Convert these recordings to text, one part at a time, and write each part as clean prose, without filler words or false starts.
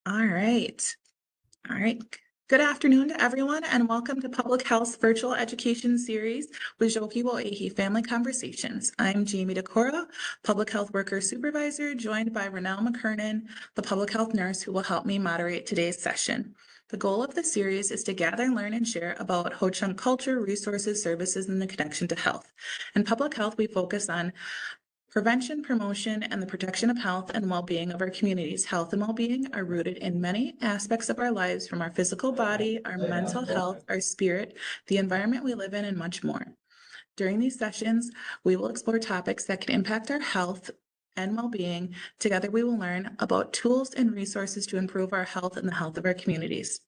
All right. All right. Good afternoon to everyone, and welcome to Public Health's virtual education series with Wazooki Family Conversations. I'm Jamie Decora, Public Health Worker Supervisor, joined by Renelle McKernan, the Public Health Nurse, who will help me moderate today's session. The goal of the series is to gather, learn, and share about Ho-Chunk culture, resources, services, and the connection to health. In public health, we focus on prevention, promotion, and the protection of health and well-being of our communities. Health and well-being are rooted in many aspects of our lives, from our physical body, our mental health, our spirit, the environment we live in, and much more. During these sessions, we will explore topics that can impact our health and well-being. Together, we will learn about tools and resources to improve our health and the health of our communities.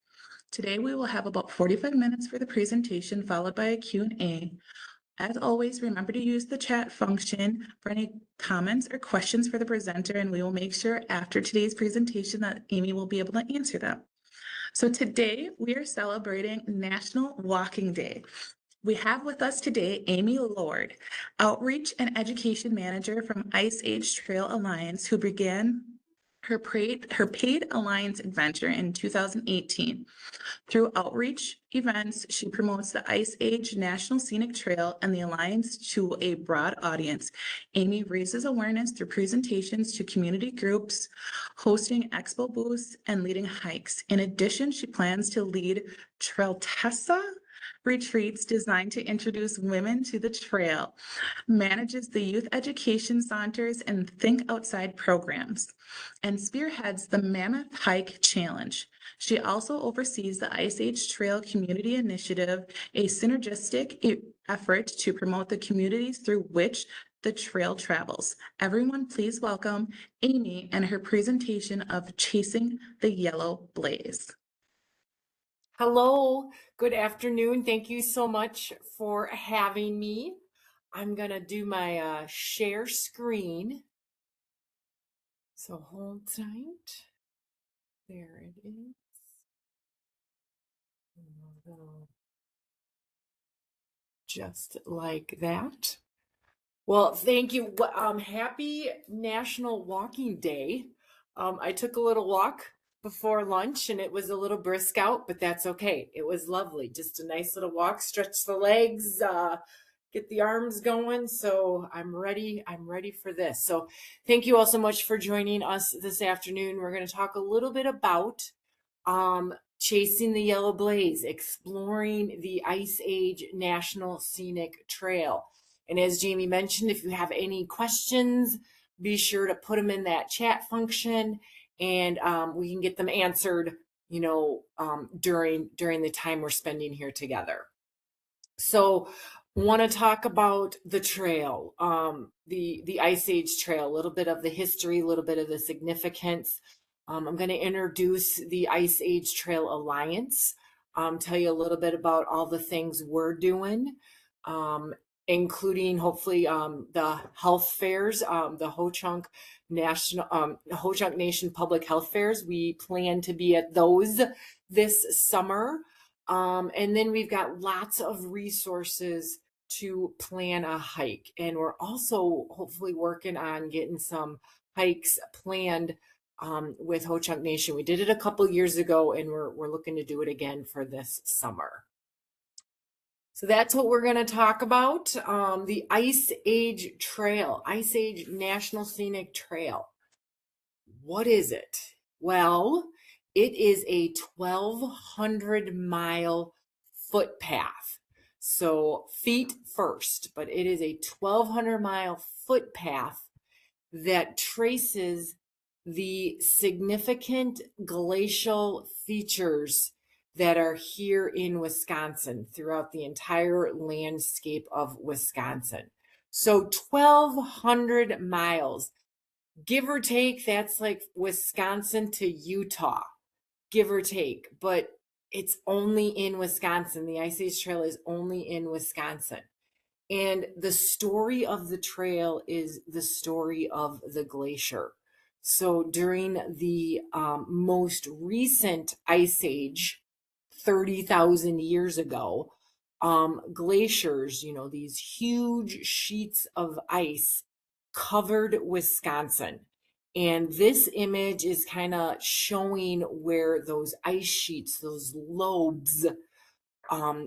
Today, we will have about 45 minutes for the presentation, followed by a Q&A. As always, remember to use the chat function for any comments or questions for the presenter, and we will make sure after today's presentation that Amy will be able to answer them. So today we are celebrating National Walking Day. We have with us today Amy Lord, Outreach and Education Manager from Ice Age Trail Alliance, who began her paid alliance adventure in 2018. Through outreach events, she promotes the Ice Age National Scenic Trail and the Alliance to a broad audience. Amy raises awareness through presentations to community groups, hosting expo booths, and leading hikes. In addition, she plans to lead Trailtessa retreats designed to introduce women to the trail, manages the youth education centers and Think Outside programs, and spearheads the Mammoth Hike Challenge. She also oversees the Ice Age Trail Community Initiative, a synergistic effort to promote the communities through which the trail travels. Everyone, please welcome Amy and her presentation of Chasing the Yellow Blaze. Hello, good afternoon. Thank you so much for having me. I'm going to do my share screen. So hold tight. There it is. Just like that. Well, thank you. Happy National Walking Day. I took a little walk before lunch and it was a little brisk out, but that's okay. It was lovely. Just a nice little walk, stretch the legs, get the arms going. So I'm ready. I'm ready for this. So thank you all so much for joining us this afternoon. We're going to talk a little bit about Chasing the Yellow Blaze, exploring the Ice Age National Scenic Trail. And as Jamie mentioned, if you have any questions, be sure to put them in that chat function, and we can get them answered, during the time we're spending here together. So, want to talk about the trail, the Ice Age Trail, a little bit of the history, a little bit of the significance. I'm going to introduce the Ice Age Trail Alliance, tell you a little bit about all the things we're doing. Including hopefully the health fairs, the Ho-Chunk Nation Public Health Fairs. We plan to be at those this summer. And then we've got lots of resources to plan a hike. And we're also hopefully working on getting some hikes planned with Ho-Chunk Nation. We did it a couple years ago, and we're looking to do it again for this summer. So that's what we're going to talk about. The Ice Age Trail, Ice Age National Scenic Trail. What is it? Well, it is a 1,200-mile footpath. So feet first, but it is a 1,200-mile footpath that traces the significant glacial features that are here in Wisconsin, throughout the entire landscape of Wisconsin. So 1,200 miles, give or take, that's like Wisconsin to Utah, give or take, but it's only in Wisconsin. The Ice Age Trail is only in Wisconsin. And the story of the trail is the story of the glacier. So during the most recent ice age, 30,000 years ago, glaciers, these huge sheets of ice covered Wisconsin. And this image is kind of showing where those ice sheets, those lobes,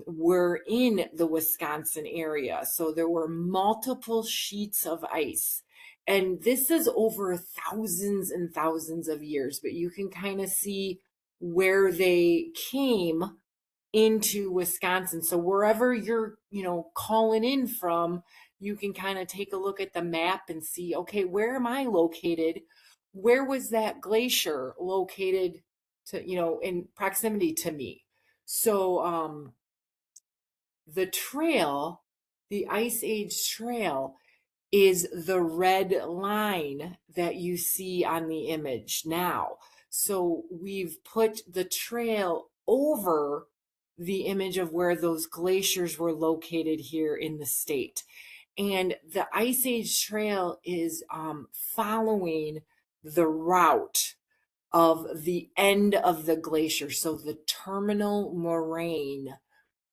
were in the Wisconsin area. So there were multiple sheets of ice. And this is over thousands and thousands of years, but you can kind of see where they came into Wisconsin. So wherever you're, calling in from, you can kind of take a look at the map and see, okay, where am I located? Where was that glacier located to, in proximity to me? So the trail, the Ice Age Trail, is the red line that you see on the image now. So we've put the trail over the image of where those glaciers were located here in the state. And the Ice Age Trail is following the route of the end of the glacier. So the terminal moraine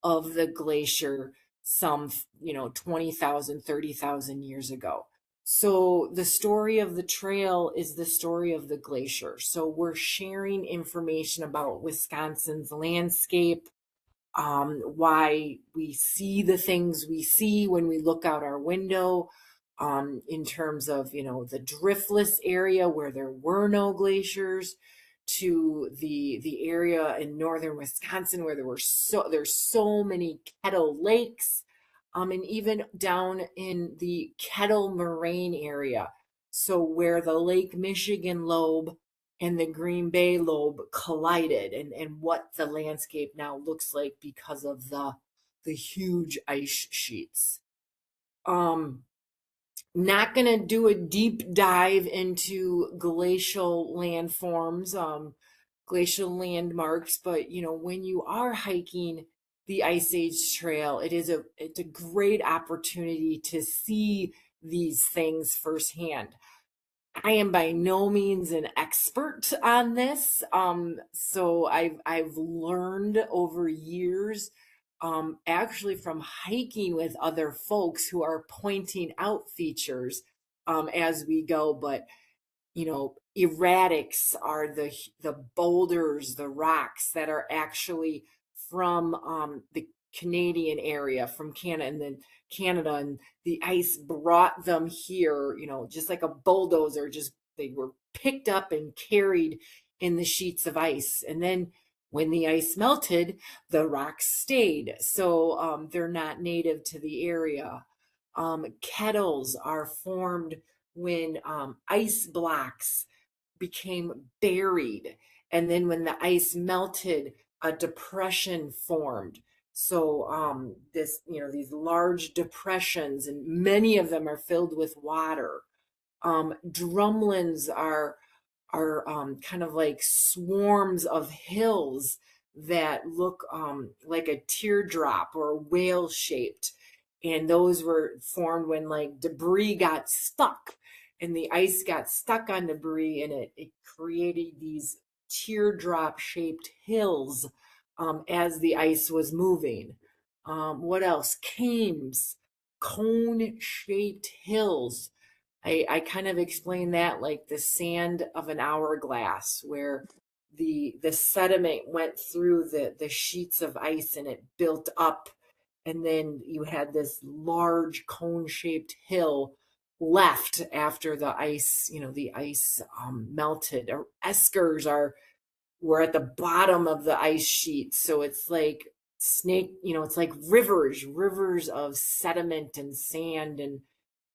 of the glacier some 20,000, 30,000 years ago. So the story of the trail is the story of the glacier. So we're sharing information about Wisconsin's landscape, why we see the things we see when we look out our window, in terms of, the driftless area where there were no glaciers, to the area in northern Wisconsin where there's so many Kettle lakes, and even down in the Kettle Moraine area. So where the Lake Michigan lobe and the Green Bay lobe collided, and what the landscape now looks like because of the huge ice sheets. Not going to do a deep dive into glacial landforms, glacial landmarks, but when you are hiking the Ice Age Trail, it's a great opportunity to see these things firsthand. I am by no means an expert on this. So I've learned over years, actually from hiking with other folks who are pointing out features as we go. But erratics are the boulders, the rocks that are actually from the Canadian area, from Canada, and then Canada, and the ice brought them here, just like a bulldozer. Just they were picked up and carried in the sheets of ice, and then when the ice melted, the rocks stayed. So they're not native to the area. Kettles are formed when ice blocks became buried. And then when the ice melted, a depression formed. So these large depressions, and many of them are filled with water. Drumlins are kind of like swarms of hills that look like a teardrop or whale shaped. And those were formed when like debris got stuck, and the ice got stuck on debris, and it created these teardrop shaped hills as the ice was moving. What else? Cames, cone shaped hills. I kind of explain that like the sand of an hourglass, where the sediment went through the sheets of ice and it built up, and then you had this large cone shaped hill left after the ice, melted. Or eskers were at the bottom of the ice sheet, so it's like it's like rivers of sediment and sand,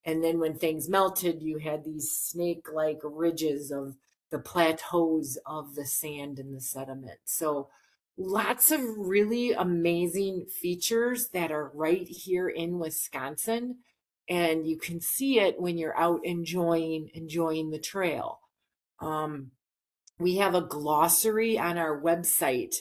and then when things melted, you had these snake-like ridges of the plateaus of the sand and the sediment. So lots of really amazing features that are right here in Wisconsin. And you can see it when you're out enjoying the trail. We have a glossary on our website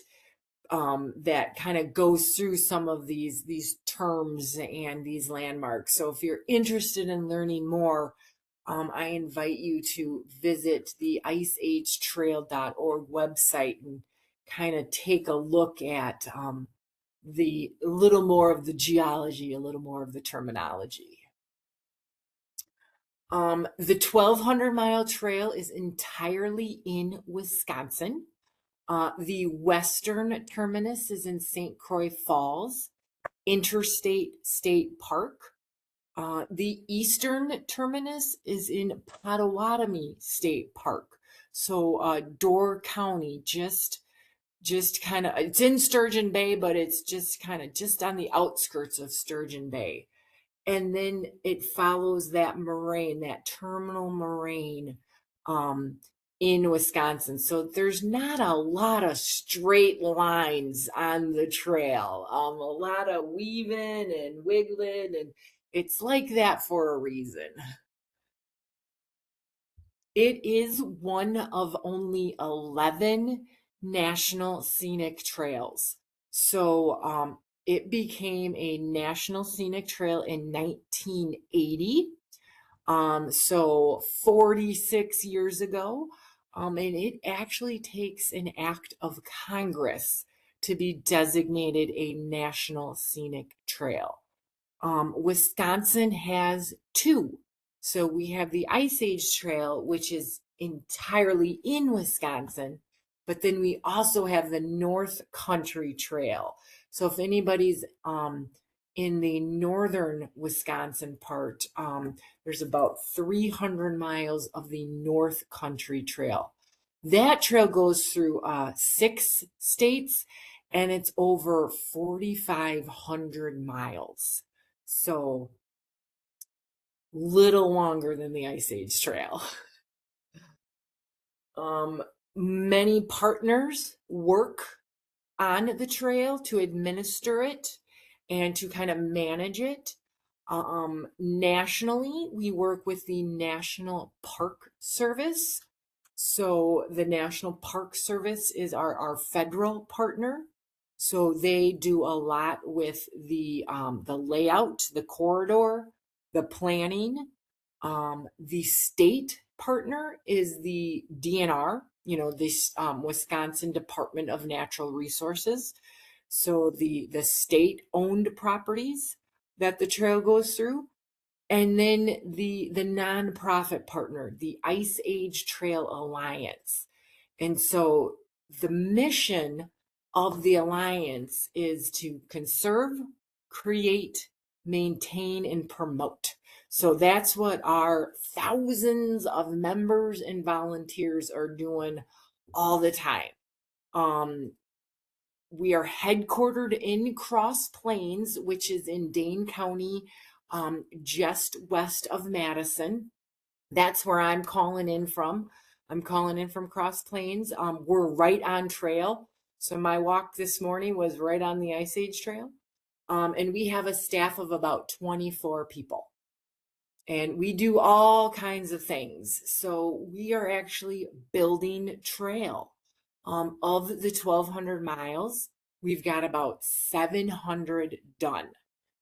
that kind of goes through some of these terms and these landmarks. So if you're interested in learning more, I invite you to visit the iceagetrail.org website and kind of take a look at a little more of the geology, a little more of the terminology. The 1,200-mile trail is entirely in Wisconsin. The western terminus is in St. Croix Falls, Interstate State Park. The eastern terminus is in Potawatomi State Park. So Door County, just kind of, it's in Sturgeon Bay, but it's just kind of just on the outskirts of Sturgeon Bay. And then it follows that moraine, that terminal moraine, um, in Wisconsin. So there's not a lot of straight lines on the trail. A lot of weaving and wiggling, and it's like that for a reason. It is one of only 11 national scenic trails. So it became a national scenic trail in 1980. So 46 years ago. And it actually takes an act of Congress to be designated a national scenic trail. Wisconsin has two. So we have the Ice Age Trail, which is entirely in Wisconsin, but then we also have the North Country Trail. So if anybody's in the northern Wisconsin part, there's about 300 miles of the North Country Trail. That trail goes through 6 states, and it's over 4,500 miles. So little longer than the Ice Age Trail. Many partners work on the trail to administer it and to kind of manage it. Nationally, we work with the National Park Service. So the National Park Service is our federal partner. So they do a lot with the layout, the corridor, the planning. The state partner is the DNR, this Wisconsin Department of Natural Resources. So the state owned properties that the trail goes through. And then the nonprofit partner, the Ice Age Trail Alliance. And so the mission of the alliance is to conserve, create, maintain, and promote. So that's what our thousands of members and volunteers are doing all the time. We are headquartered in Cross Plains, which is in Dane County, just west of Madison. That's where I'm calling in from. I'm calling in from Cross Plains. We're right on trail. So my walk this morning was right on the Ice Age Trail. And we have a staff of about 24 people. And we do all kinds of things. So we are actually building trail. Of the 1,200 miles, we've got about 700 done.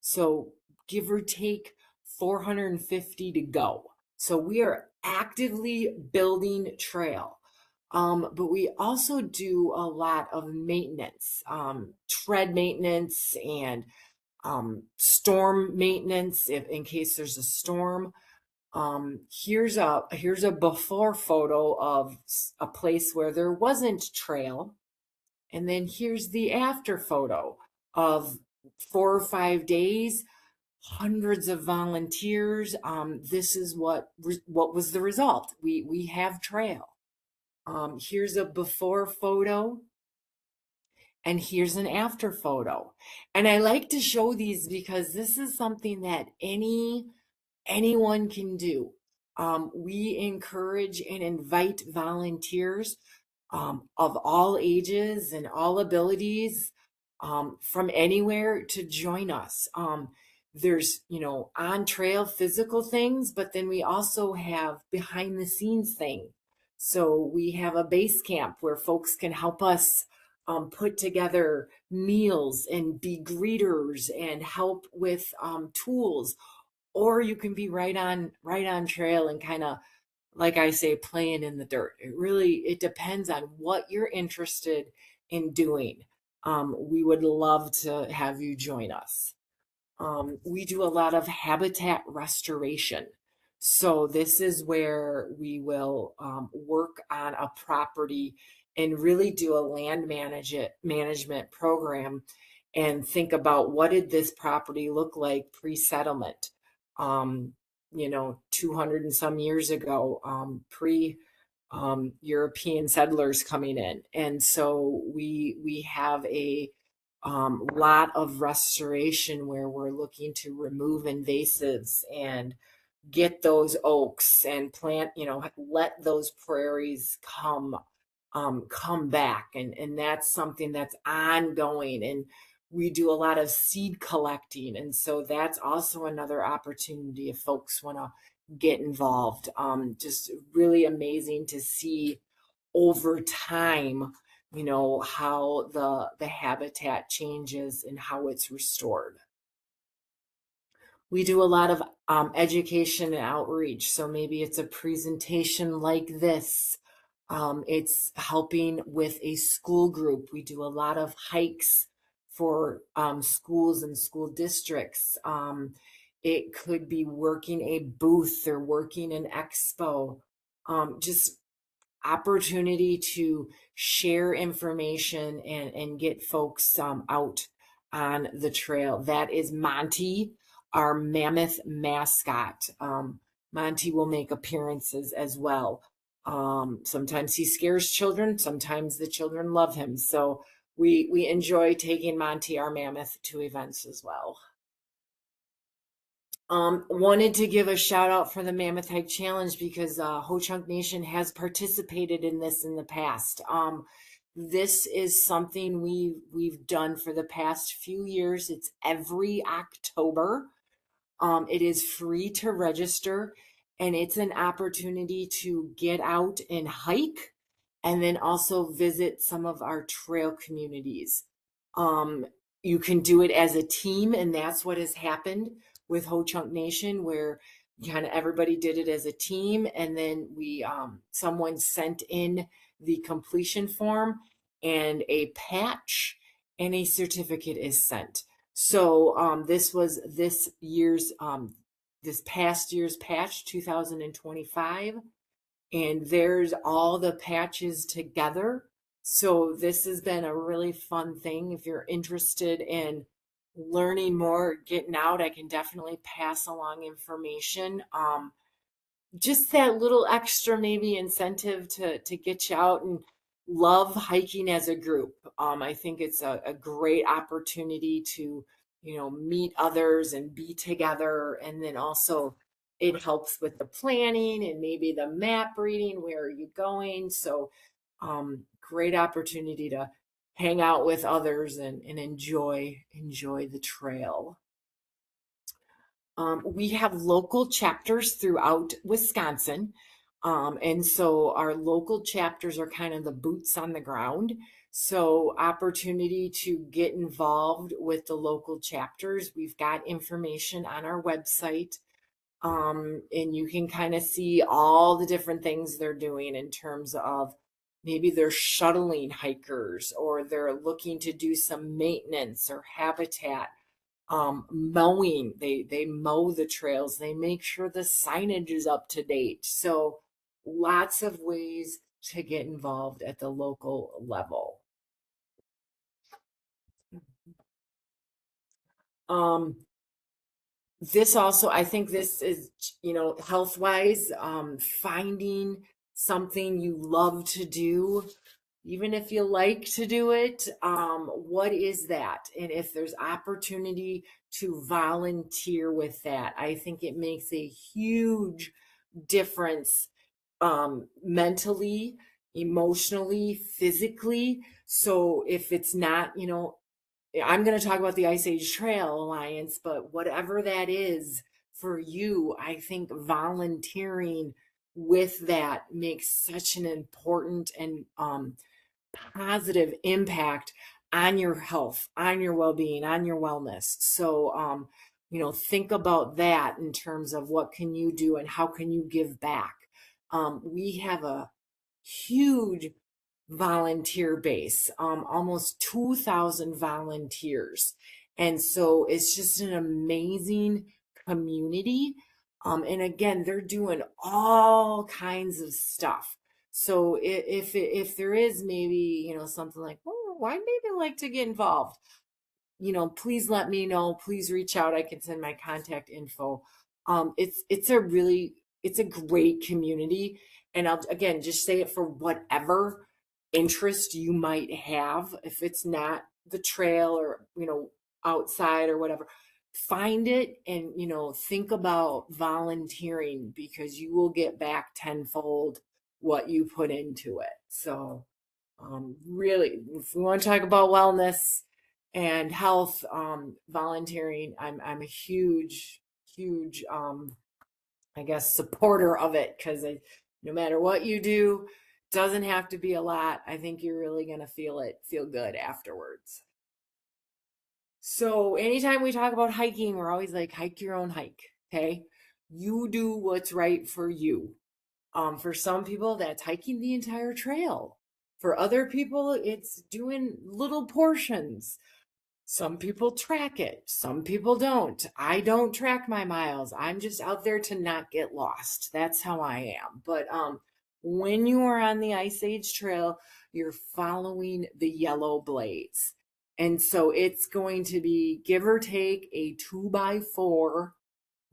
So give or take 450 to go. So we are actively building trail. But we also do a lot of maintenance, tread maintenance and storm maintenance in case there's a storm. Here's a before photo of a place where there wasn't trail, and then here's the after photo of 4 or 5 days, hundreds of volunteers. This is what was the result. We have trail. Here's a before photo, and here's an after photo. And I like to show these because this is something that anyone can do. We encourage and invite volunteers of all ages and all abilities from anywhere to join us. There's, on trail physical things, but then we also have behind the scenes thing. So we have a base camp where folks can help us put together meals and be greeters and help with tools, or you can be right on trail and kind of, like I say, playing in the dirt. It depends on what you're interested in doing. We would love to have you join us. We do a lot of habitat restoration. So this is where we will work on a property and really do a management program and think about what did this property look like pre-settlement, um, 200 and some years ago, pre European settlers coming in. And so we have a lot of restoration where we're looking to remove invasives and get those oaks and plant, let those prairies come back. And that's something that's ongoing. And we do a lot of seed collecting. And so that's also another opportunity if folks want to get involved. Just really amazing to see over time, how the habitat changes and how it's restored. We do a lot of education and outreach. So maybe it's a presentation like this. It's helping with a school group. We do a lot of hikes for schools and school districts. It could be working a booth or working an expo. Just opportunity to share information and get folks out on the trail. That is Monty, our mammoth mascot. Monty will make appearances as well. Sometimes he scares children, sometimes the children love him. So we enjoy taking Monty, our mammoth, to events as well. Wanted to give a shout out for the Mammoth Hike Challenge because Ho Chunk Nation has participated in this in the past. This is something we've done for the past few years. It's every October. It is free to register, and it's an opportunity to get out and hike and then also visit some of our trail communities. Um, you can do it as a team, and that's what has happened with Ho Chunk Nation, where kind of everybody did it as a team, and then we someone sent in the completion form and a patch, and a certificate is sent. So this was this past year's patch, 2025, and there's all the patches together. So this has been a really fun thing. If you're interested in learning more, getting out, I can definitely pass along information. Just that little extra maybe incentive to get you out and love hiking as a group. I think it's a great opportunity to, meet others and be together. And then also it helps with the planning and maybe the map reading. Where are you going? So great opportunity to hang out with others and enjoy the trail. We have local chapters throughout Wisconsin. And so our local chapters are kind of the boots on the ground. So, opportunity to get involved with the local chapters. We've got information on our website. And you can kind of see all the different things they're doing in terms of maybe they're shuttling hikers or they're looking to do some maintenance or habitat. Mowing, they mow the trails, they make sure the signage is up to date. So lots of ways to get involved at the local level. um this also, I think this is, health wise, finding something you love to do, even if you like to do it. What is that? And if there's opportunity to volunteer with that, I think it makes a huge difference, mentally, emotionally, physically. So if it's not, I'm going to talk about the Ice Age Trail Alliance, but whatever that is for you, I think volunteering with that makes such an important and positive impact on your health, on your well-being, on your wellness. So, think about that in terms of what can you do and how can you give back. We have a huge volunteer base, almost 2,000 volunteers. And so it's just an amazing community. And again, they're doing all kinds of stuff. So if there is maybe, something like, oh, I maybe like to get involved, please let me know. Please reach out. I can send my contact info. It's a great community. And I'll again just say it for whatever interest you might have. If it's not the trail or, outside or whatever, find it and, think about volunteering because you will get back tenfold what you put into it. So, really, if we want to talk about wellness and health, volunteering, I'm a huge, I guess, supporter of it because no matter what you do, doesn't have to be a lot. I think you're really gonna feel good afterwards. So anytime we talk about hiking, we're always like, hike your own hike. Okay, you do what's right for you. For some people, that's hiking the entire trail. For other people, it's doing little portions. Some people track it, some people don't. I don't track my miles. I'm just out there to not get lost. That's how I am. But when you are on the Ice Age Trail, you're following the yellow blaze. And so it's going to be give or take a 2x4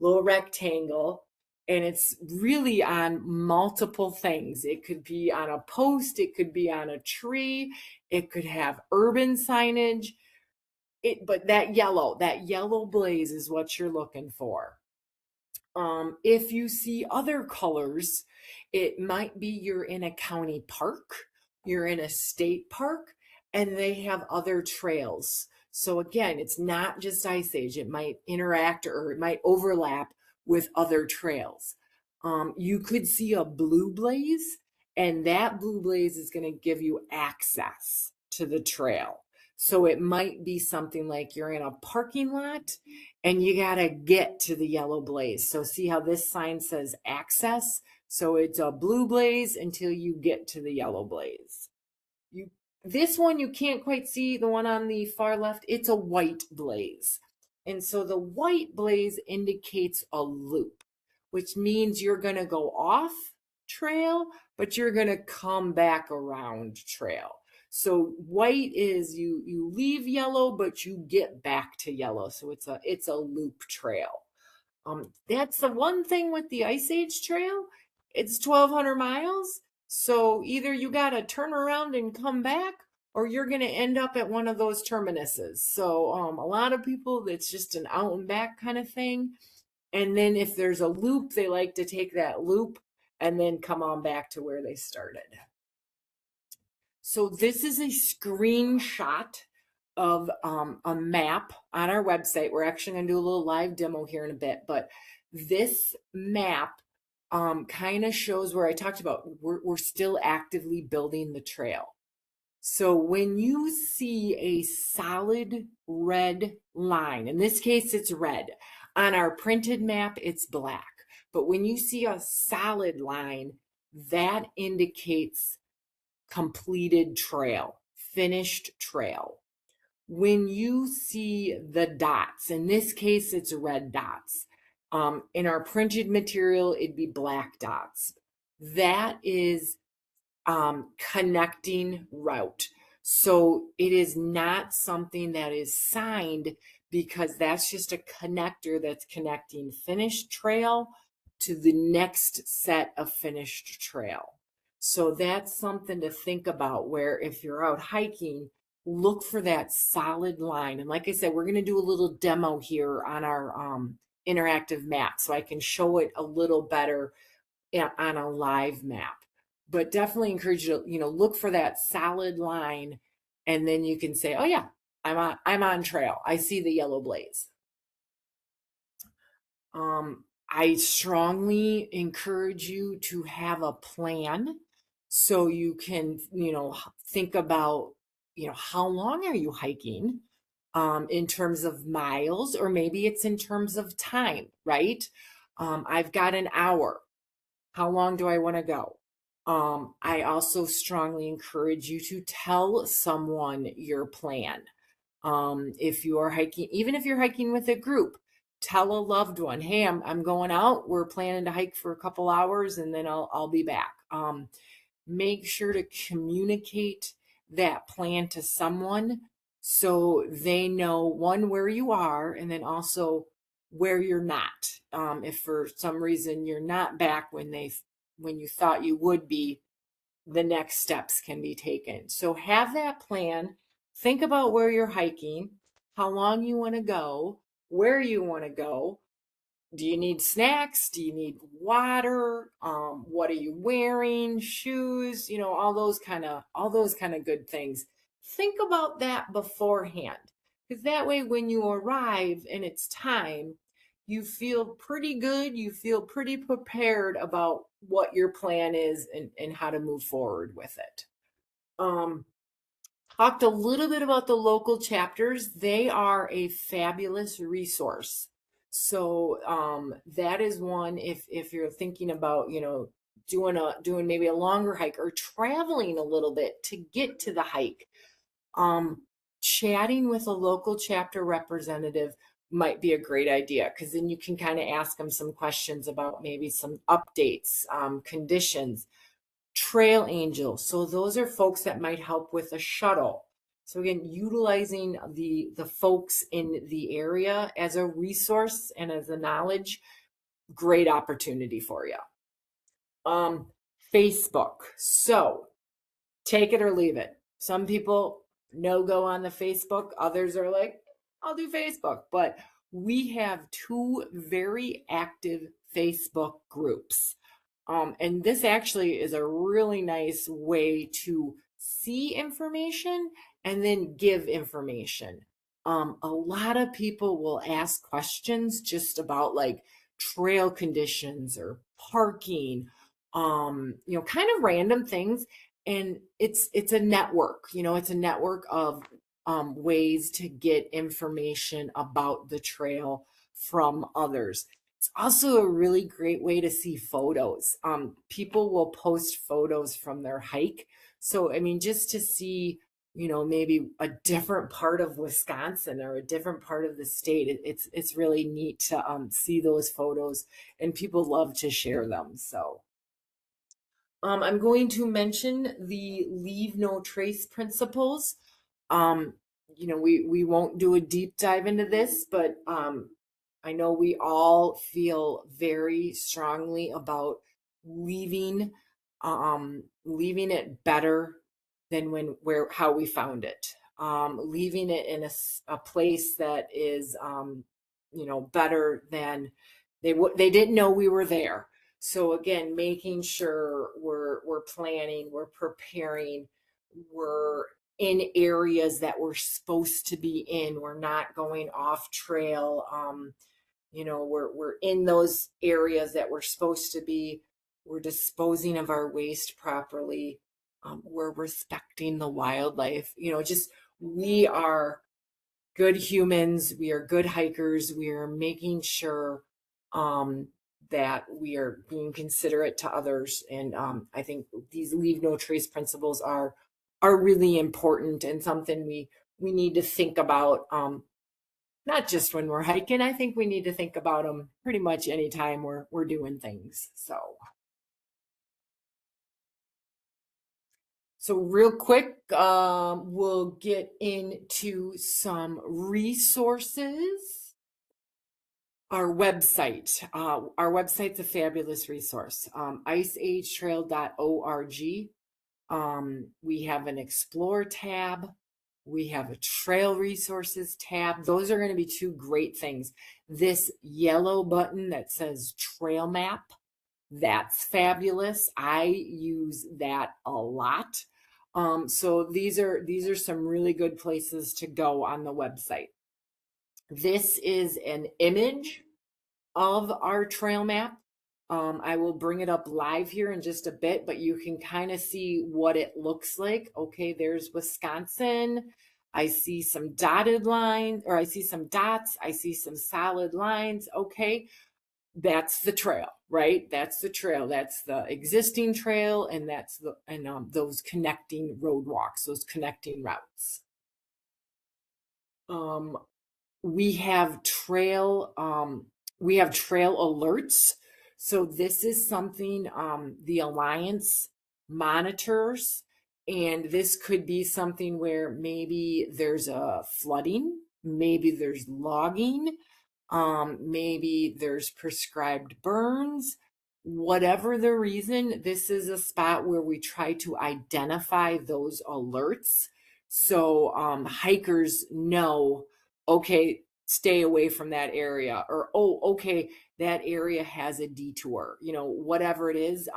little rectangle, and it's really on multiple things. It could be on a post, it could be on a tree, it could have urban signage. But that yellow blaze is what you're looking for. If you see other colors, it might be you're in a county park, you're in a state park, and they have other trails. So again, it's not just Ice Age. It might interact or it might overlap with other trails. You could see a blue blaze, and that blue blaze is going to give you access to the trail. So it might be something like you're in a parking lot and you got to get to the yellow blaze. So see how this sign says access? So it's a blue blaze until you get to the yellow blaze. This one you can't quite see, the one on the far left, it's a white blaze. And so the white blaze indicates a loop, which means you're going to go off trail, but you're going to come back around trail. So white is you leave yellow, but you get back to yellow. So it's a loop trail. That's the one thing with the Ice Age Trail. It's 1,200 miles. So either you got to turn around and come back, or you're going to end up at one of those terminuses. So a lot of people, it's just an out and back kind of thing. And then if there's a loop, they like to take that loop and then come on back to where they started. So this is a screenshot of a map on our website. We're actually going to do a little live demo here in a bit, but this map kind of shows where I talked about we're still actively building the trail. So when you see a solid red line, in this case it's red, on our printed map it's black, but when you see a solid line, that indicates completed trail, finished trail. When you see the dots, in this case, it's red dots. In our printed material, it'd be black dots. That is connecting route. So it is not something that is signed because that's just a connector that's connecting finished trail to the next set of finished trail. So that's something to think about where if you're out hiking, look for that solid line. And like I said, we're going to do a little demo here on our interactive map so I can show it a little better on a live map. But definitely encourage you to, look for that solid line, and then you can say, oh yeah, I'm on trail. I see the yellow blaze. I strongly encourage you to have a plan so you can, think about, how long are you hiking in terms of miles, or maybe it's in terms of time, right? I've got an hour. How long do I want to go? I also strongly encourage you to tell someone your plan. If you are hiking, even if you're hiking with a group, tell a loved one, hey, I'm going out. We're planning to hike for a couple hours and then I'll be back. Make sure to communicate that plan to someone so they know, one, where you are, and then also where you're not. If for some reason you're not back when you thought you would be, the next steps can be taken. So have that plan. Think about where you're hiking, how long you want to go, where you want to go. Do you need snacks? Do you need water? What are you wearing? Shoes? All those kind of good things. Think about that beforehand, because that way when you arrive and it's time, you feel pretty good. You feel pretty prepared about what your plan is and how to move forward with it. Um, Talked a little bit about the local chapters. They are a fabulous resource. So that is one if you're thinking about, doing maybe a longer hike or traveling a little bit to get to the hike. Um, Chatting with a local chapter representative might be a great idea, because then you can kind of ask them some questions about maybe some updates, conditions. Trail angel. So those are folks that might help with a shuttle. So again, utilizing the folks in the area as a resource and as a knowledge, great opportunity for you. Facebook. So take it or leave it. Some people no go on the Facebook. Others are like, I'll do Facebook. But we have two very active Facebook groups. And this actually is a really nice way to see information and then give information. A lot of people will ask questions just about like trail conditions or parking, kind of random things. And it's a network, it's a network of ways to get information about the trail from others. It's also a really great way to see photos. People will post photos from their hike. So, I mean, just to see, maybe a different part of Wisconsin or a different part of the state, it's really neat to see those photos, and people love to share them. So, I'm going to mention the leave no trace principles. Um, we won't do a deep dive into this, but I know we all feel very strongly about leaving, leaving it better than how we found it. Leaving it in a place that is, better than they didn't know we were there. So again, making sure we're planning, we're preparing, we're in areas that we're supposed to be in. We're not going off trail. We're in those areas that we're supposed to be. We're disposing of our waste properly. We're respecting the wildlife. Just we are good humans. We are good hikers. We are making sure that we are being considerate to others. And I think these leave no trace principles are really important and something we need to think about. Not just when we're hiking. I think we need to think about them pretty much anytime we're doing things. So real quick, we'll get into some resources. Our website's a fabulous resource, iceagetrail.org. We have an explore tab. We have a trail resources tab. Those are going to be two great things. This yellow button that says trail map, that's fabulous. I use that a lot. So these are some really good places to go on the website. This is an image of our trail map. I will bring it up live here in just a bit, but you can kind of see what it looks like. Okay, there's Wisconsin. I see some dotted lines, or I see some dots. I see some solid lines. Okay, that's the trail, right? That's the trail. That's the existing trail, and those connecting road walks, those connecting routes. we have trail alerts. So this is something the Alliance monitors, and this could be something where maybe there's a flooding, maybe there's logging, maybe there's prescribed burns. Whatever the reason, this is a spot where we try to identify those alerts so hikers know, okay, stay away from that area, or oh, okay, that area has a detour. Whatever it is,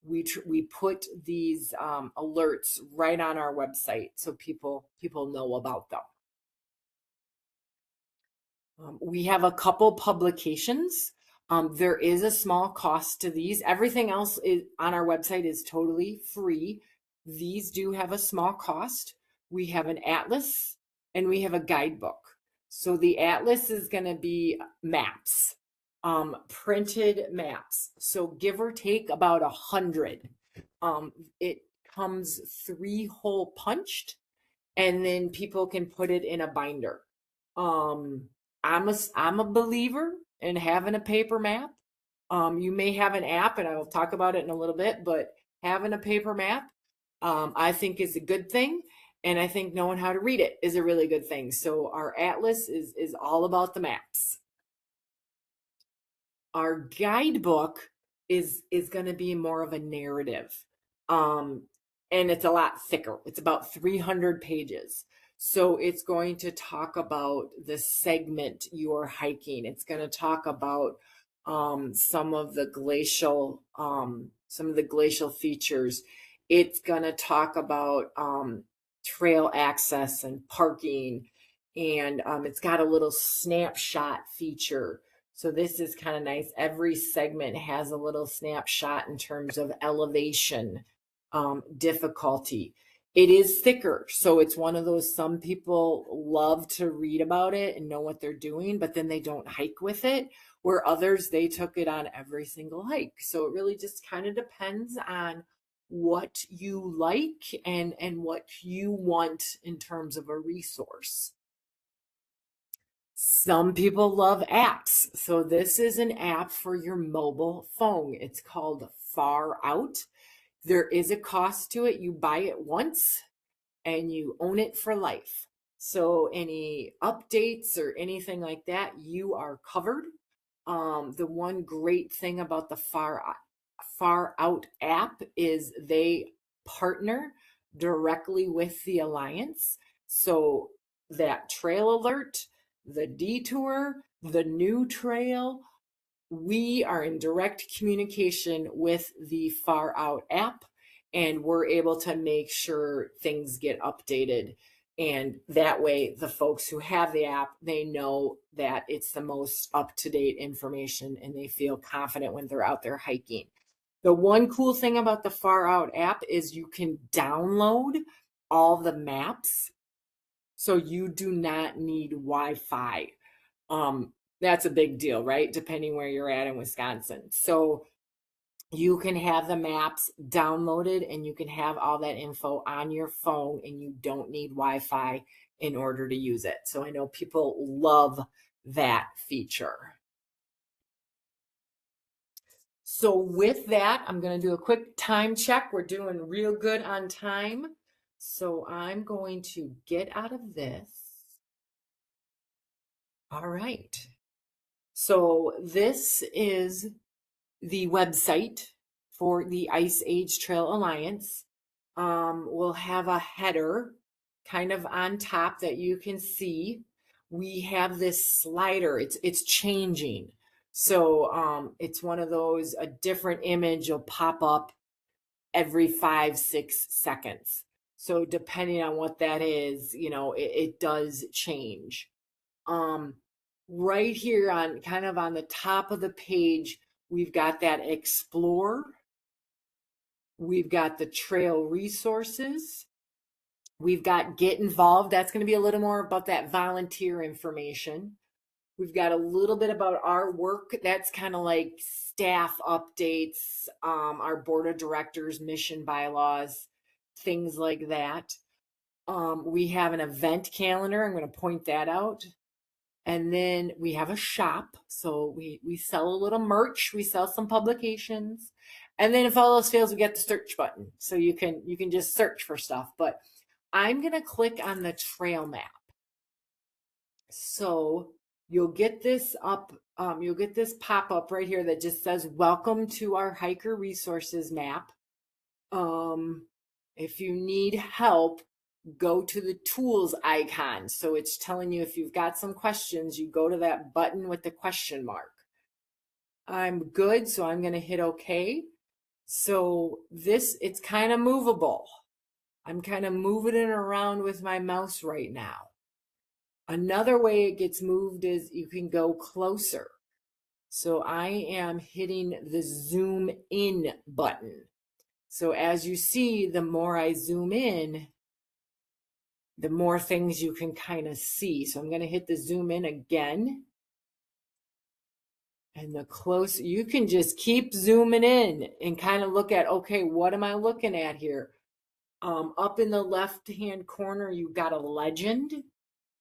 we put these alerts right on our website so people know about them. We have a couple publications. There is a small cost to these. Everything else on our website is totally free. These do have a small cost. We have an atlas and we have a guidebook. So the atlas is going to be maps, printed maps. So give or take about 100. It comes 3-hole punched, and then people can put it in a binder. Um, I'm a believer in having a paper map. You may have an app, and I will talk about it in a little bit, but having a paper map, I think is a good thing. And I think knowing how to read it is a really good thing. So our atlas is all about the maps. Our guidebook is going to be more of a narrative. Um, and it's a lot thicker. It's about 300 pages. So it's going to talk about the segment you're hiking. It's going to talk about some of the glacial features. It's going to talk about trail access and parking, and it's got a little snapshot feature. So this is kind of nice. Every segment has a little snapshot in terms of elevation, difficulty. It is thicker. So it's one of those, some people love to read about it and know what they're doing, but then they don't hike with it, where others, they took it on every single hike. So it really just kind of depends on what you like and what you want in terms of a resource. Some people love apps. So this is an app for your mobile phone. It's called Far Out. There is a cost to it. You buy it once and you own it for life. So any updates or anything like that, you are covered. The one great thing about the Far Out app is they partner directly with the Alliance. So that trail alert, the detour, the new trail, we are in direct communication with the Far Out app, and we're able to make sure things get updated. And that way, the folks who have the app, they know that it's the most up-to-date information and they feel confident when they're out there hiking. The one cool thing about the Far Out app is you can download all the maps. So you do not need Wi-Fi. That's a big deal, right? Depending where you're at in Wisconsin. So you can have the maps downloaded and you can have all that info on your phone, and you don't need Wi-Fi in order to use it. So I know people love that feature. So with that, I'm going to do a quick time check. We're doing real good on time. So I'm going to get out of this. All right. So this is the website for the Ice Age Trail Alliance. We'll have a header kind of on top that you can see. We have this slider. It's changing. So it's one of those, a different image will pop up every 5-6 seconds. So depending on what that is, it does change. Right here on kind of on the top of the page, we've got that explore. We've got the trail resources. We've got get involved. That's going to be a little more about that volunteer information. We've got a little bit about our work. That's kind of like staff updates, our board of directors, mission bylaws, things like that. We have an event calendar. I'm going to point that out. And then we have a shop. So we sell a little merch, we sell some publications. And then if all else fails, we get the search button. So you can just search for stuff. But I'm gonna click on the trail map. So you'll get this up, you'll get this pop-up right here that just says, welcome to our hiker resources map. If you need help, go to the tools icon. So it's telling you if you've got some questions, you go to that button with the question mark. I'm good, so I'm going to hit OK. So it's kind of movable. I'm kind of moving it around with my mouse right now. Another way it gets moved is you can go closer. So I am hitting the zoom in button. So as you see, the more I zoom in, the more things you can kind of see. So I'm going to hit the zoom in again. And the closer, you can just keep zooming in and kind of look at, okay, what am I looking at here? Up in the left-hand corner, you've got a legend.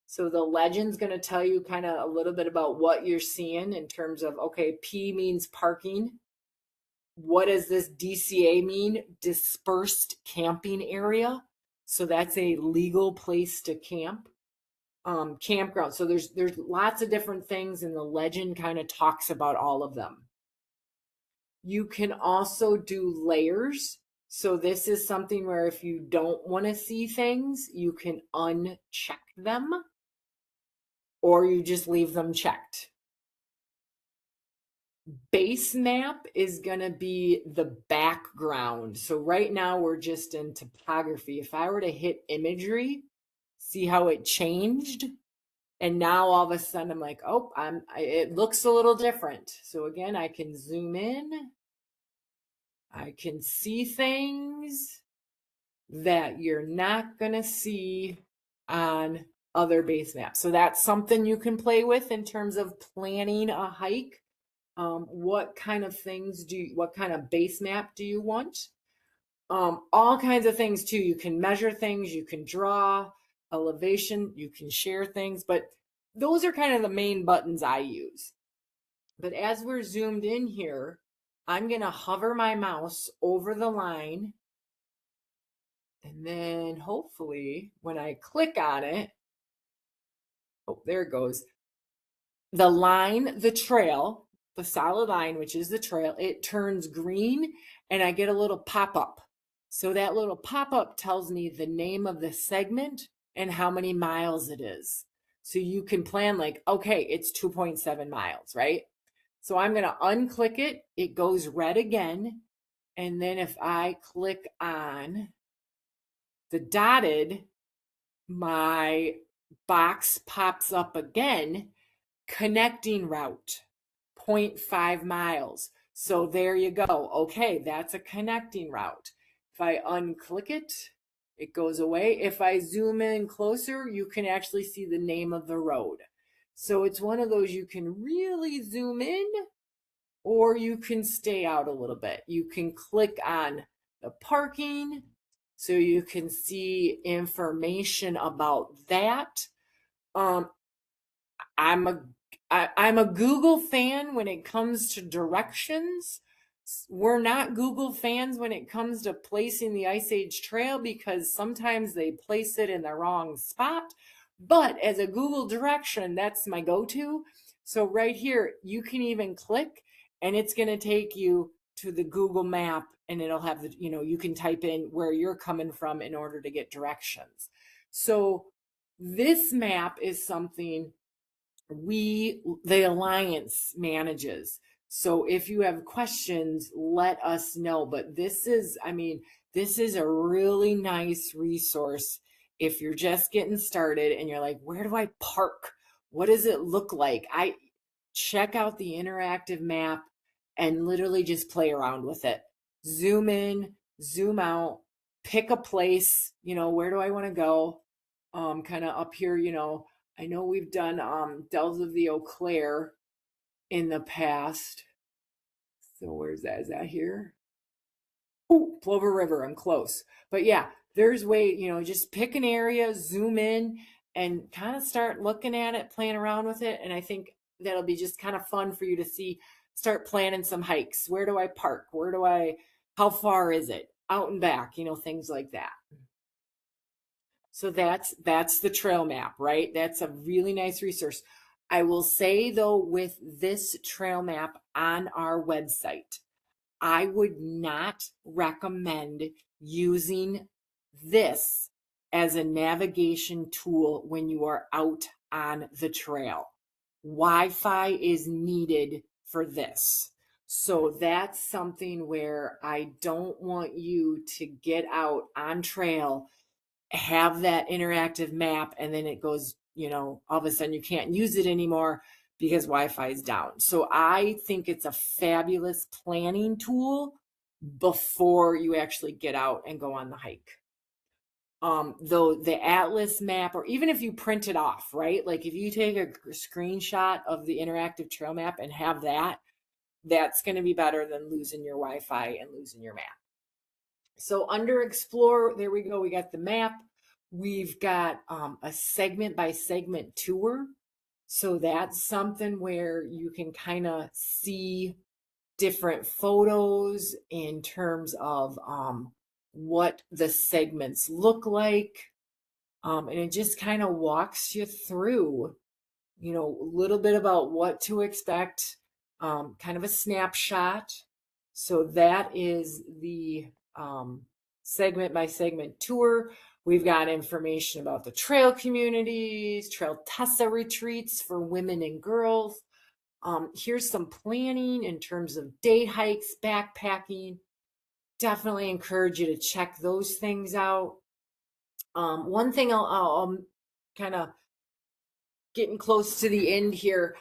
So the legend's going to tell you kind of a little bit about what you're seeing in terms of, okay, P means parking. What does this DCA mean? Dispersed camping area. So that's a legal place to camp. Campground. So there's lots of different things, and the legend kind of talks about all of them. You can also do layers. So this is something where if you don't want to see things, you can uncheck them, or you just leave them checked. Base map is going to be the background. So right now we're just in topography. If I were to hit imagery, see how it changed? And now all of a sudden I'm like, oh, it looks a little different. So again, I can zoom in. I can see things that you're not going to see on other base maps. So that's something you can play with in terms of planning a hike. What kind of what kind of base map do you want? All kinds of things too. You can measure things, you can draw elevation, you can share things, but those are kind of the main buttons I use. But as we're zoomed in here, I'm going to hover my mouse over the line. And then hopefully when I click on it, oh, there it goes. The line, the trail, the solid line, which is the trail, it turns green and I get a little pop-up. So that little pop-up tells me the name of the segment and how many miles it is. So you can plan like, okay, it's 2.7 miles, right? So I'm going to unclick it. It goes red again. And then if I click on the dotted, my box pops up again, connecting route, 0.5 miles. So there you go. Okay, that's a connecting route. If I unclick it, it goes away. If I zoom in closer, you can actually see the name of the road. So it's one of those you can really zoom in, or you can stay out a little bit. You can click on the parking so you can see information about that. I'm a Google fan when it comes to directions. We're not Google fans when it comes to placing the Ice Age Trail because sometimes they place it in the wrong spot. But as a Google direction, that's my go-to. So right here, you can even click and it's going to take you to the Google map and it'll have you can type in where you're coming from in order to get directions. So this map is something the Alliance manages. So if you have questions, let us know. But this is a really nice resource if you're just getting started and you're like, where do I park? What does it look like? I check out the interactive map and literally just play around with it. Zoom in, zoom out, pick a place, where do I want to go? Kind of up here, I know we've done Dells of the Eau Claire in the past. So where's that? Is that here? Oh, Plover River. I'm close. But yeah, there's just pick an area, zoom in, and kind of start looking at it, playing around with it. And I think that'll be just kind of fun for you to see. Start planning some hikes. Where do I park? How far is it? Out and back, things like that. So that's the trail map, right? That's a really nice resource. I will say though, with this trail map on our website, I would not recommend using this as a navigation tool when you are out on the trail. Wi-Fi is needed for this. So that's something where I don't want you to get out on trail, have that interactive map, and then it goes, all of a sudden you can't use it anymore because Wi-Fi is down. So I think it's a fabulous planning tool before you actually get out and go on the hike. Though the atlas map, or even if you print it off, right? Like if you take a screenshot of the interactive trail map and have that, that's going to be better than losing your Wi-Fi and losing your map. So under Explore, there we go. We got the map. We've got a segment by segment tour. So that's something where you can kind of see different photos in terms of what the segments look like. And it just kind of walks you through, a little bit about what to expect, kind of a snapshot. So that is the segment by segment tour. We've got information about the trail communities, Trail Tessa retreats for women and girls. Here's some planning in terms of day hikes, backpacking. Definitely encourage you to check those things out. One thing I'll kind of getting close to the end here,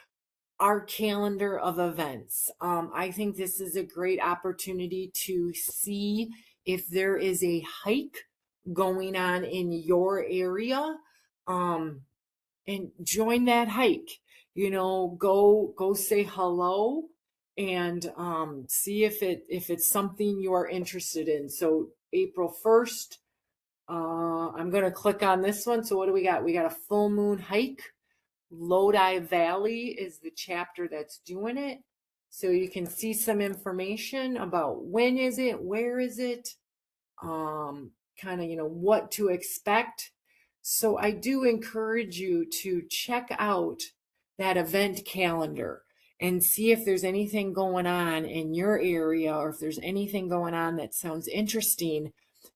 our calendar of events. I think this is a great opportunity to see if there is a hike going on in your area, and join that hike. Go say hello and see if it's something you are interested in. So April 1st, I'm going to click on this one. So what do we got? We got a full moon hike. Lodi Valley is the chapter that's doing it. So you can see some information about when is it, where is it, kind of, what to expect. So I do encourage you to check out that event calendar and see if there's anything going on in your area, or if there's anything going on that sounds interesting,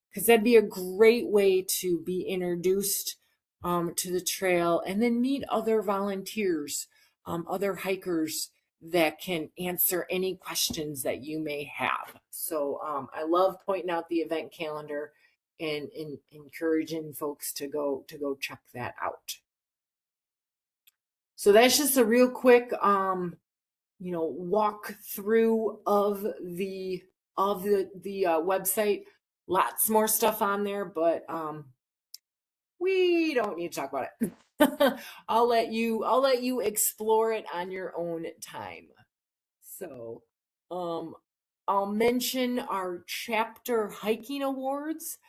because that'd be a great way to be introduced to the trail, and then meet other volunteers, other hikers that can answer any questions that you may have. So I love pointing out the event calendar and encouraging folks to go check that out. So that's just a real quick walk through of the website. Lots more stuff on there, but we don't need to talk about it. I'll let you explore it on your own time. So, I'll mention our chapter hiking awards.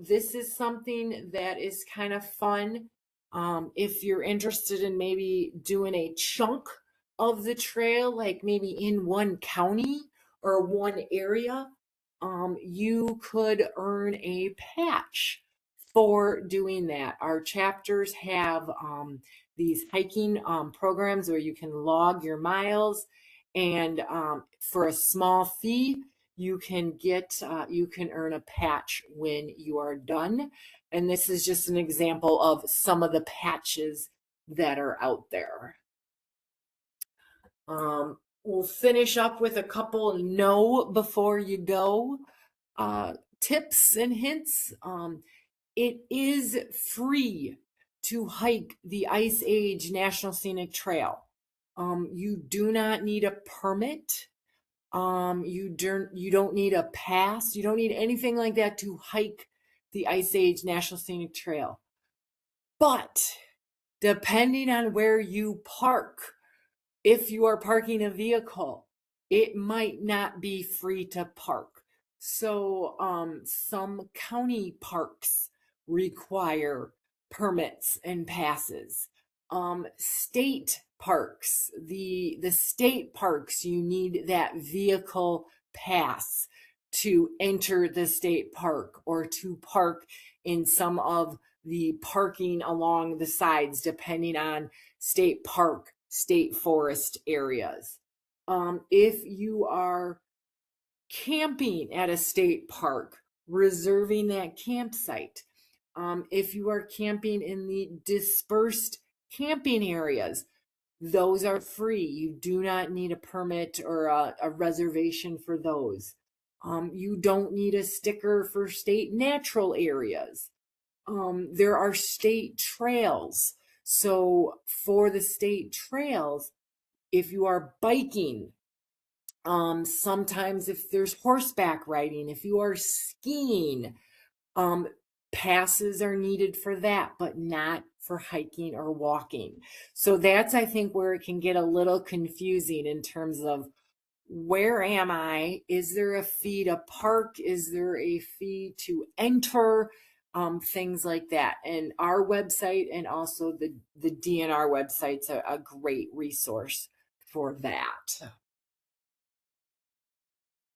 This is something that is kind of fun. If you're interested in maybe doing a chunk of the trail, like maybe in one county or one area, you could earn a patch for doing that. Our chapters have these hiking programs where you can log your miles, and for a small fee, you can earn a patch when you are done. And this is just an example of some of the patches that are out there. We'll finish up with a couple know before you go tips and hints. It is free to hike the Ice Age National Scenic Trail. You do not need a permit. You don't need a pass. You don't need anything like that to hike the Ice Age National Scenic Trail. But depending on where you park, if you are parking a vehicle, it might not be free to park. So some county parks require permits and passes. State parks, the state parks, you need that vehicle pass to enter the state park or to park in some of the parking along the sides, depending on state park, state forest areas. If you are camping at a state park, reserving that campsite. If you are camping in the dispersed camping areas, those are free. You do not need a permit or a reservation for those. You don't need a sticker for state natural areas. There are state trails. So for the state trails, if you are biking, sometimes if there's horseback riding, if you are skiing, um, passes are needed for that, but not for hiking or walking. So that's, I think, where it can get a little confusing in terms of where am I? Is there a fee to park? Is there a fee to enter? Things like that. And our website and also the DNR website's a great resource for that.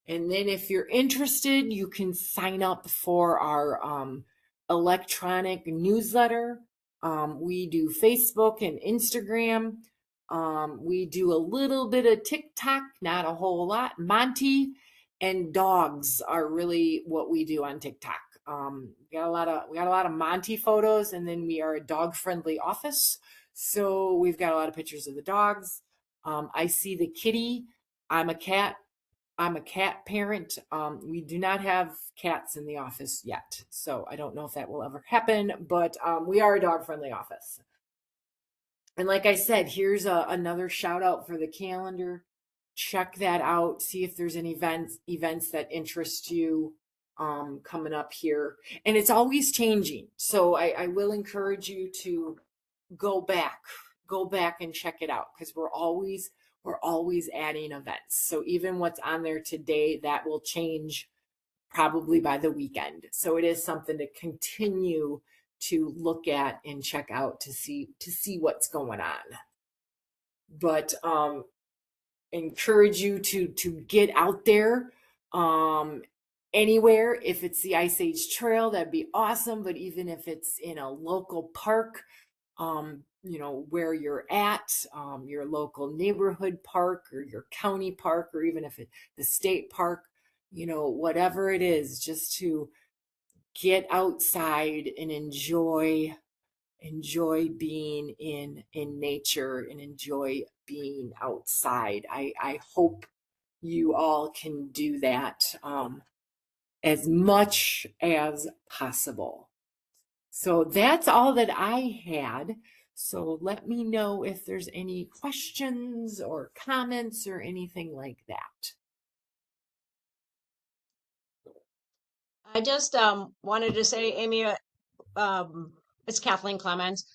And then if you're interested, you can sign up for our electronic newsletter. We do Facebook and Instagram. We do a little bit of TikTok, not a whole lot. Monty and dogs are really what we do on TikTok. We got a lot of Monty photos, and then we are a dog-friendly office. So we've got a lot of pictures of the dogs. I see the kitty. I'm a cat parent. We do not have cats in the office yet, so I don't know if that will ever happen, but we are a dog-friendly office. And like I said, here's another shout out for the calendar. Check that out. See if there's any events that interest you coming up here. And it's always changing, so I will encourage you to go back and check it out, because we're always adding events. So even what's on there today, that will change probably by the weekend. So it is something to continue to look at and check out to see what's going on. But encourage you to get out there anywhere. If it's the Ice Age Trail, that'd be awesome. But even if it's in a local park, where you're at, your local neighborhood park or your county park, or even if it's the state park, whatever it is, just to get outside and enjoy being in nature and enjoy being outside. I hope you all can do that as much as possible. So that's all that I had. So let me know if there's any questions or comments or anything like that. I just wanted to say, Amy, it's Kathleen Clemens.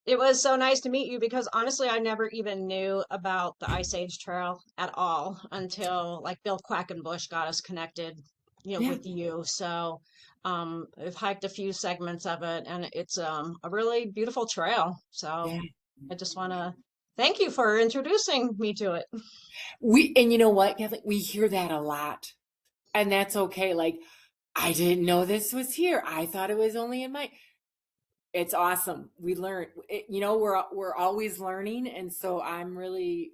It was so nice to meet you, because honestly, I never even knew about the Ice Age Trail at all until like Bill Quackenbush got us connected, Yeah. with you. So I've hiked a few segments of it, and it's a really beautiful trail. So Yeah. I just want to thank you for introducing me to it. And you know what, Kathleen, we hear that a lot, and that's okay. Like, I didn't know this was here. I thought it was only in my. It's awesome. We learn. We're always learning, and so I'm really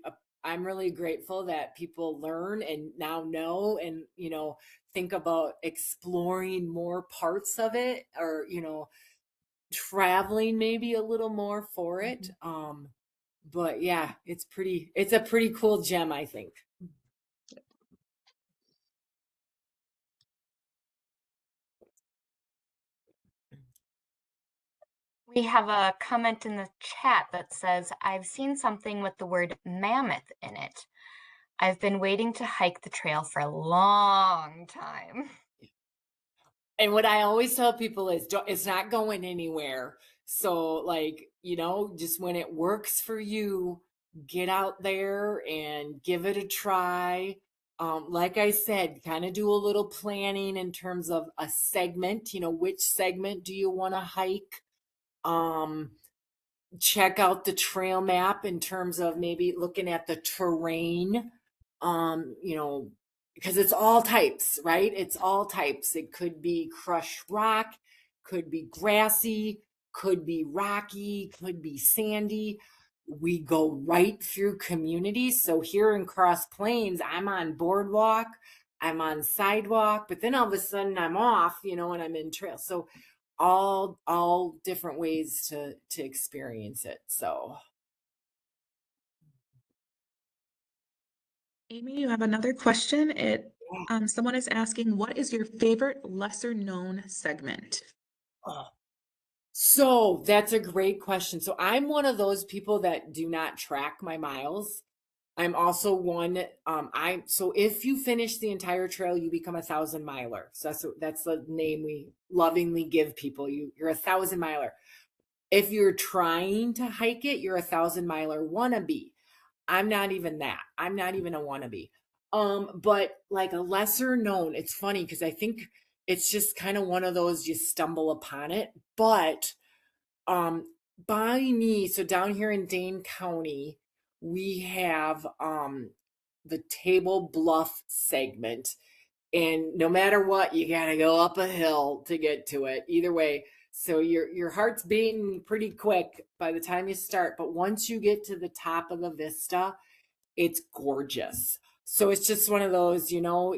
grateful that people learn and now know, and think about exploring more parts of it, or traveling maybe a little more for it. But yeah, it's a pretty cool gem, I think. We have a comment in the chat that says, I've seen something with the word mammoth in it. I've been waiting to hike the trail for a long time. And what I always tell people is, it's not going anywhere. So just when it works for you, get out there and give it a try. Like I said, kind of do a little planning in terms of a segment, which segment do you want to hike? Check out the trail map in terms of maybe looking at the terrain, you know, because it's all types, right? It's all types. It could be crushed rock, could be grassy, could be rocky, could be sandy. We go right through communities. So here in Cross Plains, I'm on boardwalk, I'm on sidewalk, but then all of a sudden I'm off, you know, and I'm in trail. So all different ways to experience it. So Amy, you have another question. Someone is asking, what is your favorite lesser known segment? oh, so that's a great question. So I'm one of those people that do not track my miles. I'm also one. So if you finish the entire trail, you become 1,000 miler. So that's the name we lovingly give people. You're 1,000 miler. If you're trying to hike it, you're 1,000 miler wannabe. I'm not even that. I'm not even a wannabe. But like a lesser known, it's funny because I think it's just kind of one of those you stumble upon it. But um by me, so down here in Dane County, we have the Table Bluff segment. And no matter what, you gotta go up a hill to get to it. Either way. So your heart's beating pretty quick by the time you start. But once you get to the top of the vista, it's gorgeous. So it's just one of those, you know,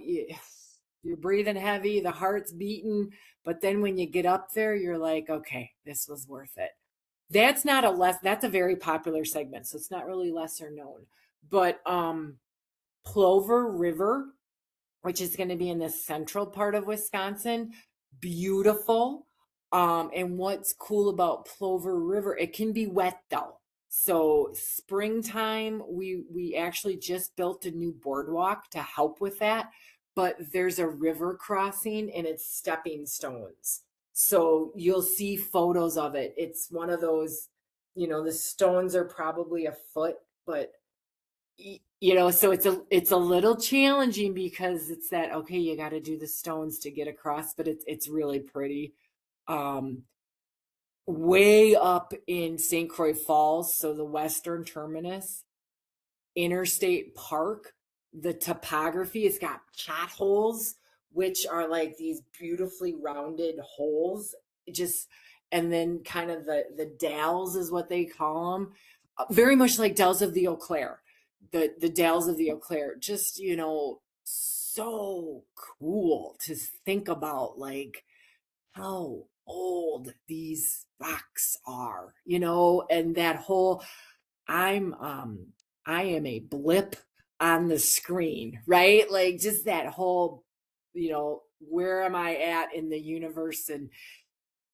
you're breathing heavy, the heart's beating, but then when you get up there, you're like, okay, this was worth it. That's a very popular segment, so it's not really lesser known. But Plover River, which is going to be in the central part of Wisconsin, beautiful. And what's cool about Plover River, it can be wet though. So springtime, we actually just built a new boardwalk to help with that, but there's a river crossing and it's stepping stones. So you'll see photos of it. It's one of those, you know, the stones are probably a foot, but you know, so it's a little challenging because it's that okay, you got to do the stones to get across, but it's really pretty. Um, Way up in St. Croix Falls, so the western terminus, Interstate Park, the topography, it's got potholes, which are like these beautifully rounded holes. Just and then kind of the dells is what they call them, very much like dells of the Eau Claire, the dells of the Eau Claire. Just you know, so cool to think about, like how old these rocks are, you know, and that whole I'm I am a blip on the screen, right? Like just that whole, you know, where am I at in the universe? And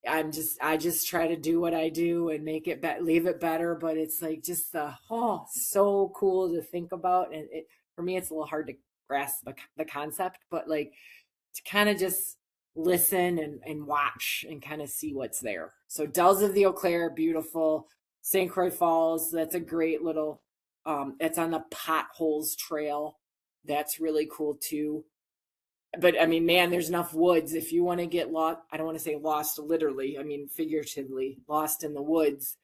I just try to do what I do and make it leave it better. But it's like just so cool to think about. And for me, it's a little hard to grasp the concept, but like to kind of just listen and watch and kind of see what's there. So Dells of the Eau Claire, beautiful. St. Croix Falls, that's a great little it's on the Potholes Trail. That's really cool too. But I mean, man, there's enough woods if you want to get lost. I don't want to say lost literally. I mean, figuratively, lost in the woods.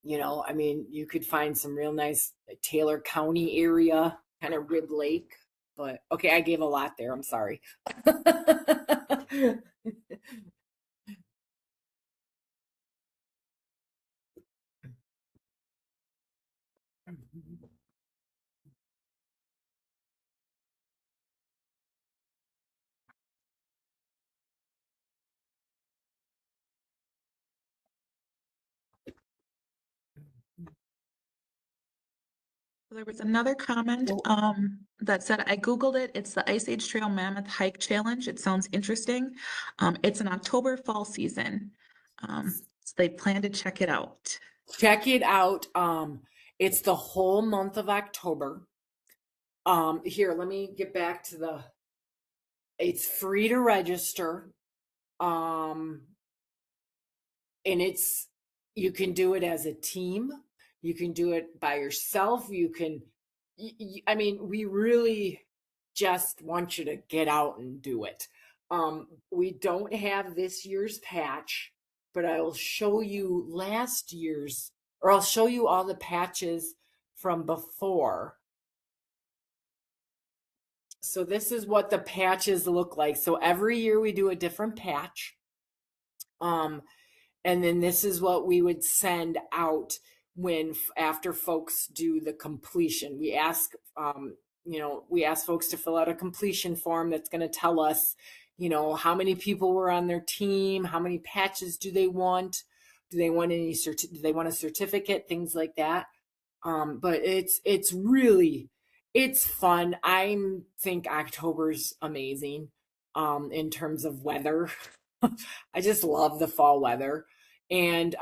You know, I mean, you could find some real nice Taylor County area, kind of Rib Lake. But okay, I gave a lot there. I'm sorry. There was another comment that said, I Googled it. It's the Ice Age Trail Mammoth Hike Challenge. It sounds interesting. It's an October fall season. So they plan to check it out. Check it out. It's the whole month of October. Here, let me get back to it's free to register. Um, and you can do it as a team. You can do it by yourself. I mean, we really just want you to get out and do it. We don't have this year's patch. but I will show you last year's, or I'll show you all the patches from before. So this is what the patches look like. So every year we do a different patch. And then this is what we would send out when after folks do the completion. We ask we ask folks to fill out a completion form that's going to tell us, how many people were on their team, how many patches do they want, do they want do they want a certificate, things like that. But it's fun. I think October's amazing in terms of weather. I just love the fall weather. And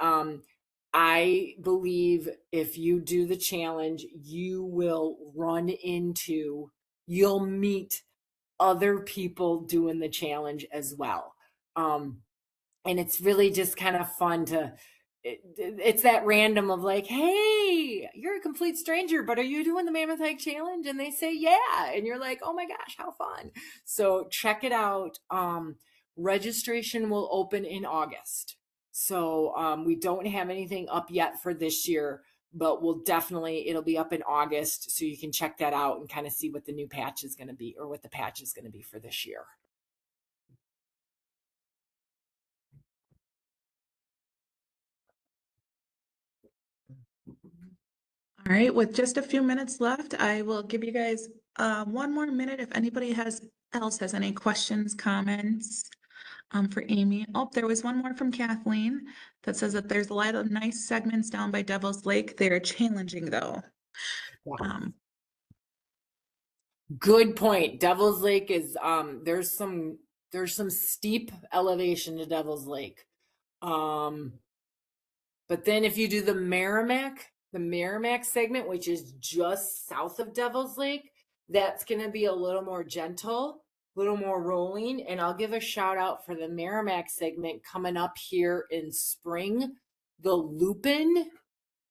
I believe if you do the challenge, you'll meet other people doing the challenge as well. And it's really just kind of fun it's that random of like, hey, you're a complete stranger, but are you doing the Mammoth Hike Challenge? And they say, yeah. And you're like, oh my gosh, how fun. So check it out. Registration will open in August. So we don't have anything up yet for this year, but it'll be up in August. So you can check that out and kind of see what the new patch is going to be, or what the patch is going to be for this year. All right, with just a few minutes left, I will give you guys one more minute if anybody else has any questions, comments for Amy. Oh, there was one more from Kathleen that says that there's a lot of nice segments down by Devil's Lake. They're challenging though. Good point. Devil's Lake is there's some steep elevation to Devil's Lake. But then if you do the Merrimack segment, which is just south of Devil's Lake, that's going to be a little more gentle, a little more rolling. And I'll give a shout out for the Merrimack segment coming up here in spring. The lupin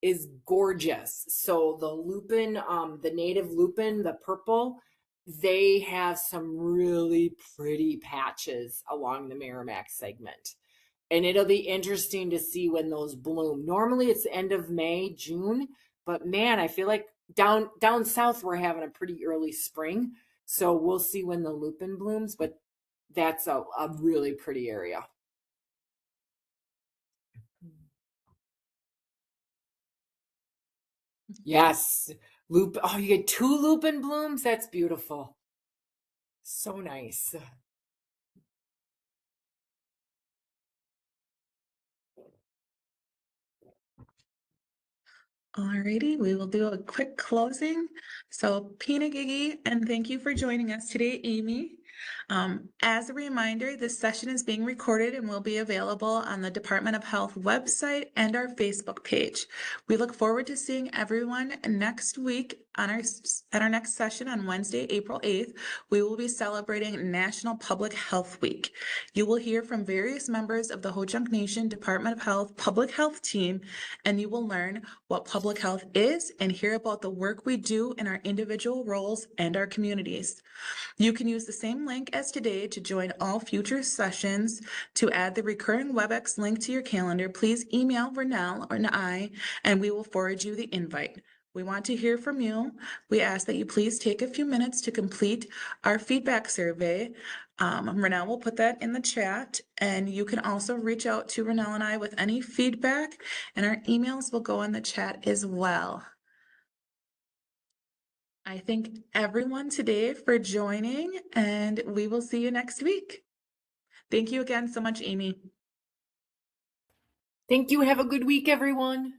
is gorgeous. So the lupin, the native lupin, the purple, they have some really pretty patches along the Merrimack segment. And it'll be interesting to see when those bloom. Normally it's the end of May, June, but man, I feel like down south we're having a pretty early spring. So we'll see when the lupin blooms, but that's a really pretty area. Yes. Oh, you get 2 lupin blooms? That's beautiful. So nice. Alrighty, we will do a quick closing. So Pina Gigi, and thank you for joining us today, Amy. As a reminder, this session is being recorded and will be available on the Department of Health website and our Facebook page. We look forward to seeing everyone next week at our next session on Wednesday, April 8th. We will be celebrating National Public Health Week. You will hear from various members of the Ho-Chunk Nation Department of Health Public Health team, and you will learn what public health is and hear about the work we do in our individual roles and our communities. You can use the same link as today to join all future sessions. To add the recurring WebEx link to your calendar, please email Vernell or I, and we will forward you the invite. We want to hear from you. We ask that you please take a few minutes to complete our feedback survey. Renell will put that in the chat, and you can also reach out to Renell and I with any feedback, and our emails will go in the chat as well. I thank everyone today for joining, and we will see you next week. Thank you again so much, Amy. Thank you. Have a good week, everyone.